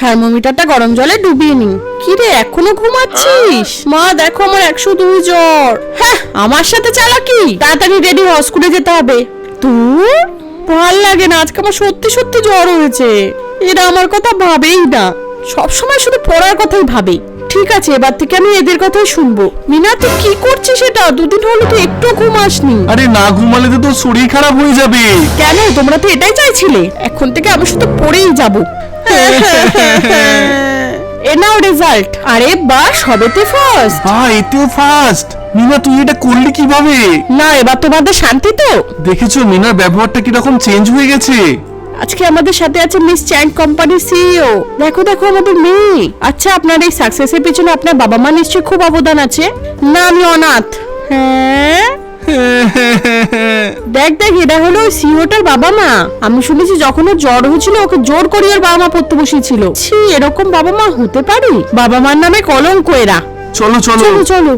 থার্মোমিটারটা গরম জলে ডুবিয়ে নি। কি রে এখনো ঘুমাচ্ছিস? মা দেখো আমার 102 জ্বর। হ্যাঁ আমার সাথে চালাকি। তাড়াতাড়ি রেডি হ, স্কুলে যেতে হবে। তুই ভাল লাগে না, আজকে আমার সত্যি সত্যি জ্বর হয়েছে। এরা আমার কথা ভাবেই না, সবসময় শুধু পড়ার কথাই ভাবে। ঠিক আছে এবার থেকে আমি এদের কথাই শুনবো। মিনা তুই কি করছিস? এটা দুদিন হলো তুই একটু ঘুমাসনি। আরে না ঘুমালে তো তোর শরীর খারাপ হয়ে যাবে। কেন? তোমরা তো এটাই চাইছিলে। এখন থেকে আমি শুধু পড়েই যাব। এ নাও রেজাল্ট। আরে বাহ, সবেতে ফার্স্ট। হ্যাঁ এতেও ফার্স্ট। মিনা তুই এটা করলি কিভাবে? না এবার তোমাদের শান্তি তো? দেখেছো মিনার ব্যবহারটা কিরকম চেঞ্জ হয়ে গেছে। আজকে আমাদের সাথে আছে মিস চ্যাং কোম্পানির সিইও। দেখো দেখো আমাদের মেয়ে। আচ্ছা আপনার এই সাকসেসের পিছনে আপনার বাবা মা নিশ্চয়ই খুব অবদান আছে। না আমি অনাথ। হ্যাঁ দেখ দেখ এরা হলো ওই সিইওটার বাবা মা। আমি শুনেছি যখন ওর জ্বর হয়েছিল ওকে জোর করে ওর বাবা মা পড়তে বসিয়েছিল। ছি এরকম বাবা মা হতে পারে? বাবা মার নামে কলঙ্ক এরা। চলো চলো চলো চলো।